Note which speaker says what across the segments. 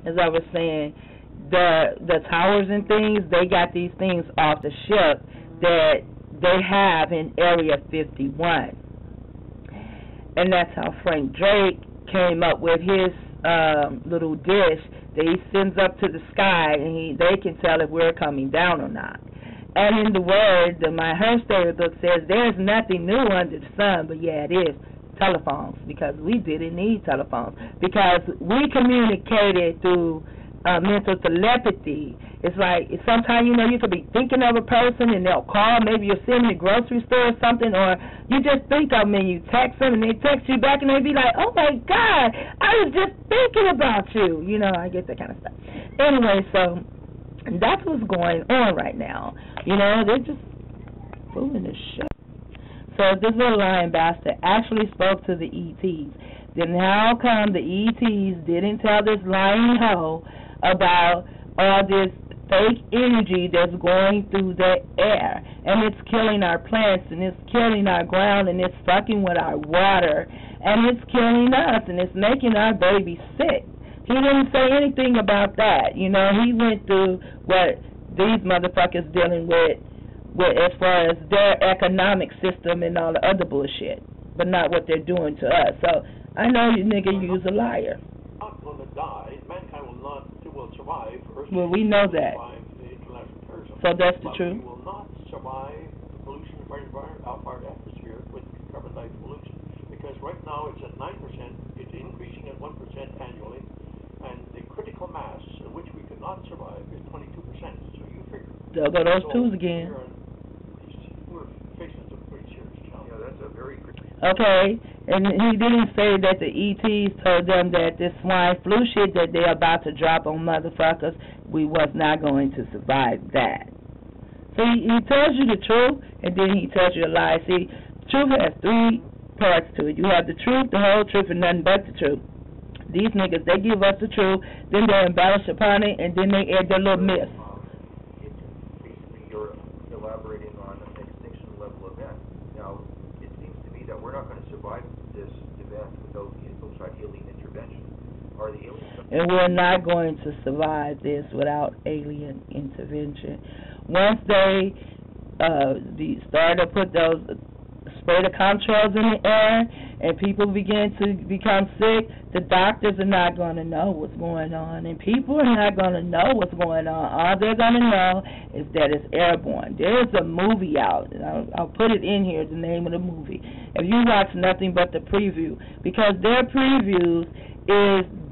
Speaker 1: as I was saying, the towers and things, they got these things off the ship that they have in Area 51. And that's how Frank Drake came up with his little dish that he sends up to the sky, and they can tell if we're coming down or not. And in the word, my Her Story book says there's nothing new under the sun, but yeah, it is telephones, because we didn't need telephones, because we communicated through mental telepathy. It's like sometimes, you know, you could be thinking of a person and they'll call. Maybe you're sitting in the grocery store or something, or you just think of them and you text them and they text you back and they be like, oh my God, I was just thinking about you. You know, I get that kind of stuff. Anyway, so that's what's going on right now. You know, they're just fooling the shit. So this little lion bastard actually spoke to the ETs. Then how come the ETs didn't tell this lying hoe about all this fake energy that's going through the air, and it's killing our plants, and it's killing our ground, and it's fucking with our water, and it's killing us, and it's making our babies sick? He didn't say anything about that. You know, he went through what these motherfuckers dealing with as far as their economic system and all the other bullshit, but not what they're doing to us. So I know you nigga use a liar.
Speaker 2: Not going to die. Mankind will survive.
Speaker 1: Well, we know that. So that's the truth.
Speaker 2: We will not survive the pollution of our atmosphere with carbon dioxide pollution, because right now it's at 9%. It's increasing at 1% annually, and the critical mass in which we could not survive is 22%. So you figure.
Speaker 1: There go those twos again.
Speaker 2: We're facing some pretty serious challenges.
Speaker 3: Yeah, that's a very
Speaker 1: okay, and he didn't say that the ETs told them that this swine flu shit that they're about to drop on motherfuckers, we was not going to survive that. So he tells you the truth, and then he tells you a lie. See, truth has three parts to it. You have the truth, the whole truth, and nothing but the truth. These niggas, they give us the truth, then they embellish upon it, and then they add their little myths.
Speaker 3: Basically, you're elaborating on an extinction level event. Now, it seems to me that we're not going to survive this event without alien intervention. Are the aliens?
Speaker 1: And we're not going to survive this without alien intervention. Once they start to put those spray the contrails in the air and people begin to become sick, the doctors are not going to know what's going on, and people are not going to know what's going on. All they're going to know is that it's airborne. There's a movie out, and I'll put it in here, the name of the movie. If you watch nothing but the preview, because their previews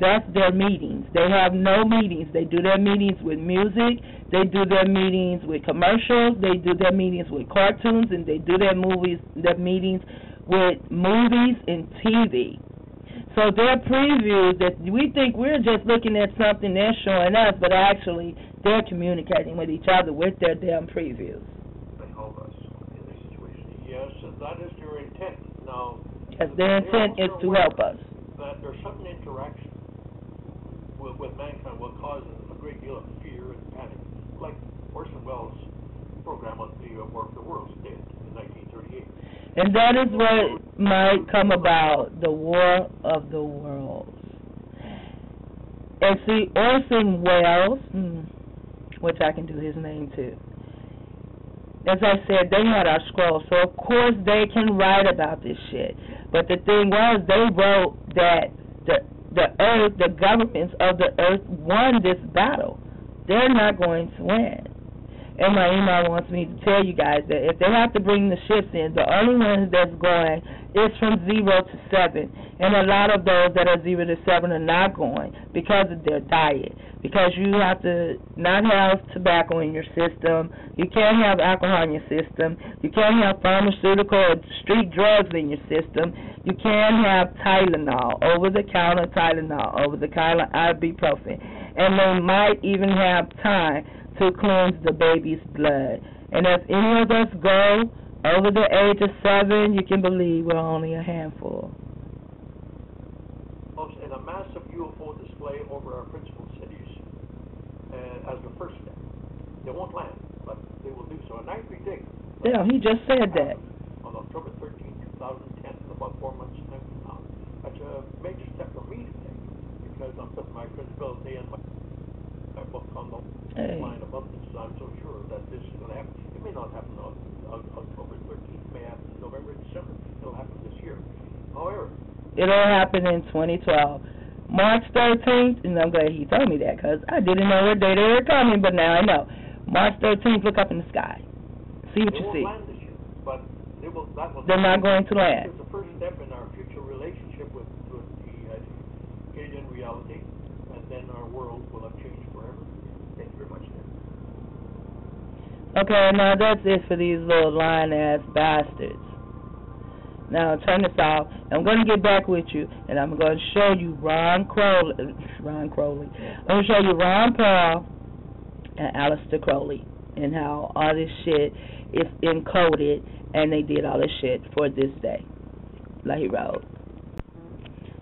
Speaker 1: that's their meetings. They have no meetings. They do their meetings with music. They do their meetings with commercials. They do their meetings with cartoons, and they do their meetings with movies and TV. So their previews, that we think we're just looking at something they're showing us, but actually they're communicating with each other with their damn previews.
Speaker 3: They help us in this situation.
Speaker 2: Yes, and that is their intent. Now,
Speaker 1: yes, their intent is to help us.
Speaker 2: That there's certain interaction with mankind will cause a great deal of fear and panic, like Orson Welles' program on the War of the Worlds did in 1938.
Speaker 1: And that is what might come about, the War of the Worlds. And see, Orson Welles, which I can do his name too, as I said, they had our scroll, so of course they can write about this shit. But the thing was, they wrote that the earth, the governments of the earth won this battle. They're not going to win. And my email wants me to tell you guys that if they have to bring the ships in, the only ones that's going is from 0 to 7. And a lot of those that are 0 to 7 are not going because of their diet. Because you have to not have tobacco in your system. You can't have alcohol in your system. You can't have pharmaceutical or street drugs in your system. You can't have Tylenol, over-the-counter Tylenol, over-the-counter ibuprofen. And they might even have time to cleanse the baby's blood. And if any of us go over the age of 7, you can believe we're only a handful.
Speaker 2: Folks, in a massive UFO display over our principal cities as the first step. They won't land, but they will do so. And I predict...
Speaker 1: Yeah, he just said that.
Speaker 2: On October 13, 2010, in about 4 months' time from now. That's a major step for me to take, because I'm putting my credibility credibility in my book on the line above this. I'm so sure that this is going to happen. It may not happen on October 13th. It may happen in November, December. It'll happen this year. However,
Speaker 1: it'll happen in 2012. March 13th, and I'm glad he told me that because I didn't know what day they were coming, but now I know. March 13th, look up in the sky. See what you see.
Speaker 2: They won't land this year, but
Speaker 1: they're not going to land.
Speaker 2: It's the first step in our future relationship with the alien reality, and then our world will have changed forever. Thank you very much, Nick.
Speaker 1: Okay, now that's it for these little lying-ass bastards. Now, turn this off. I'm going to get back with you, and I'm going to show you Ron Crowley. I'm going to show you Ron Paul and Aleister Crowley and how all this shit is encoded, and they did all this shit for this day, like he wrote.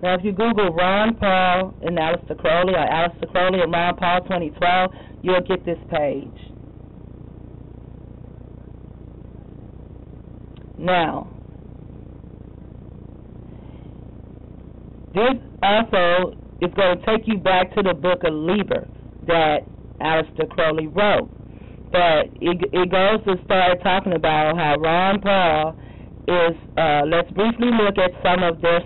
Speaker 1: Now, if you Google Ron Paul and Aleister Crowley, or Aleister Crowley and Ron Paul 2012, you'll get this page. Now, this also is going to take you back to the book of Liber that Aleister Crowley wrote. But it goes to start talking about how Ron Paul is, let's briefly look at some of their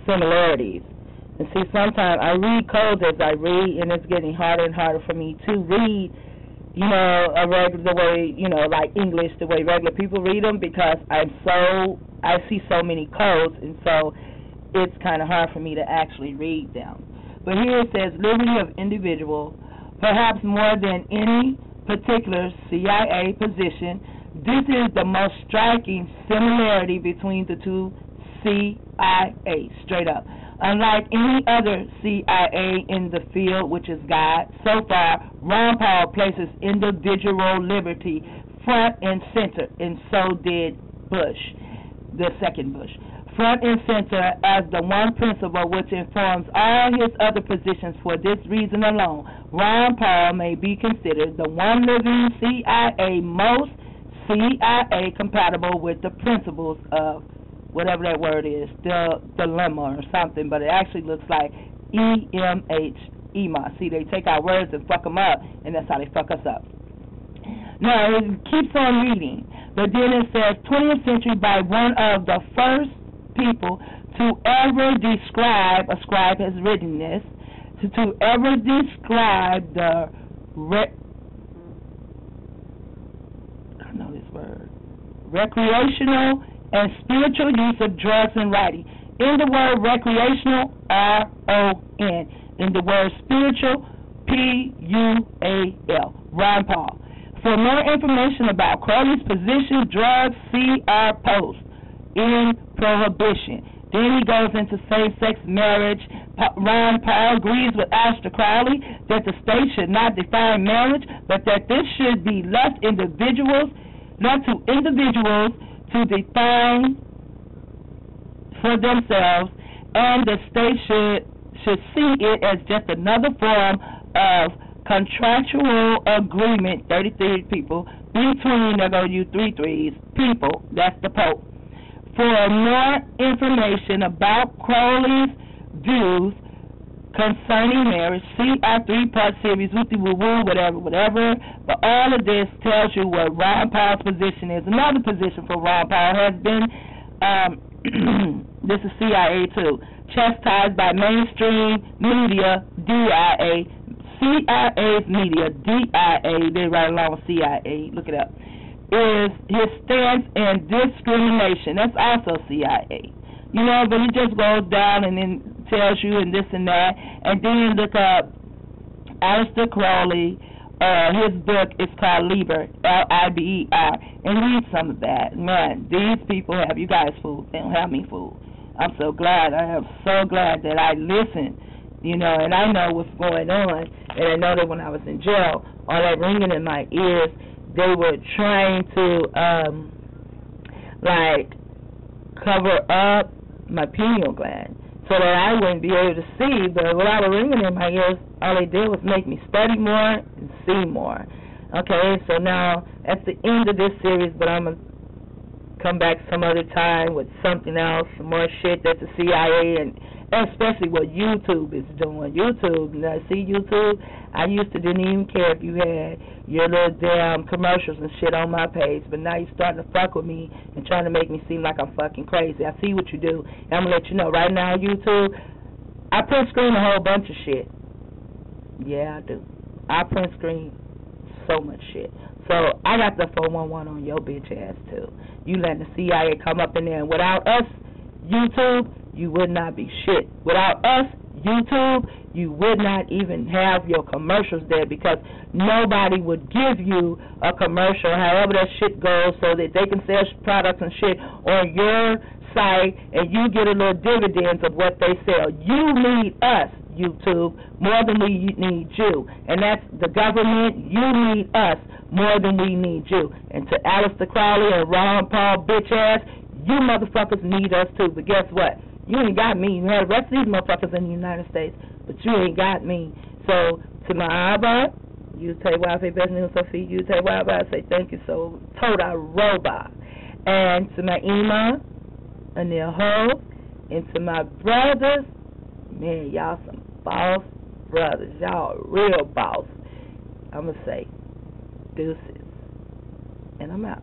Speaker 1: similarities. And see, sometimes I read codes as I read, and it's getting harder and harder for me to read, you know, the way, you know, like English, the way regular people read them, because I see so many codes, and so it's kind of hard for me to actually read them. But here it says, liberty of individual, perhaps more than any particular CIA position. This is the most striking similarity between the two CIA, straight up. Unlike any other CIA in the field, which is God, so far, Ron Paul places individual liberty front and center, and so did Bush, the second Bush. Front and center as the one principle which informs all his other positions. For this reason alone, Ron Paul may be considered the one living CIA most CIA compatible with the principles of whatever that word is, the dilemma or something, but it actually looks like EMH, See, they take our words and fuck them up, and that's how they fuck us up. Now, it keeps on reading, but then it says, 20th century by one of the first people to ever describe, a scribe has written this, to ever describe the recreational and spiritual use of drugs in writing. In the word recreational, R-O-N. In the word spiritual, P-U-A-L. Ron Paul. For more information about Crowley's position, drugs, see our post in Prohibition. Then he goes into same-sex marriage. Ron Paul agrees with Aleister Crowley that the state should not define marriage, but that this should be left to individuals to define for themselves, and the state should see it as just another form of contractual agreement, 33 people, between, they're going to use 3 threes, people, that's the Pope. For more information about Crowley's views concerning marriage, see our 3-part series, woo-woo, whatever. But all of this tells you what Ron Paul's position is. Another position for Ron Paul has been, this is CIA too, chastised by mainstream media, DIA, CIA's media, DIA, they write along with CIA, look it up, is his stance in discrimination. That's also CIA. You know, but he just goes down and then tells you and this and that. And then look up Aleister Crowley. His book is called Liber, L-I-B-E-R. And read some of that. Man, these people have you guys fooled. They don't have me fooled. I'm so glad. I am so glad that I listened, you know, and I know what's going on. And I know that when I was in jail, all that ringing in my ears, they were trying to, cover up my pineal gland so that I wouldn't be able to see. But with all the ringing in my ears, all they did was make me study more and see more. Okay, so now that's the end of this series, but I'm going to come back some other time with something else, some more shit that the CIA and especially what YouTube is doing. YouTube, now see YouTube, I used to didn't even care if you had your little damn commercials and shit on my page, but now you're starting to fuck with me and trying to make me seem like I'm fucking crazy. I see what you do, and I'm going to let you know right now, YouTube, I print screen a whole bunch of shit. Yeah, I do. I print screen so much shit. So I got the 411 on your bitch ass too. You letting the CIA come up in there, and without us, YouTube, you would not be shit. Without us, YouTube, you would not even have your commercials there, because nobody would give you a commercial, however that shit goes, so that they can sell products and shit on your site, and you get a little dividends of what they sell. You need us, YouTube, more than we need you. And that's the government. You need us more than we need you. And to Aleister Crowley and Ron Paul bitch ass, you motherfuckers need us too. But guess what? You ain't got me. You have the rest of these motherfuckers in the United States, but you ain't got me. So to my Abba, you say why I say best news so feed you say why I say thank you so total robot. And to my Ima, Anil Ho, and to my brothers, man, y'all some boss brothers. Y'all real boss. I'ma say deuces. And I'm out.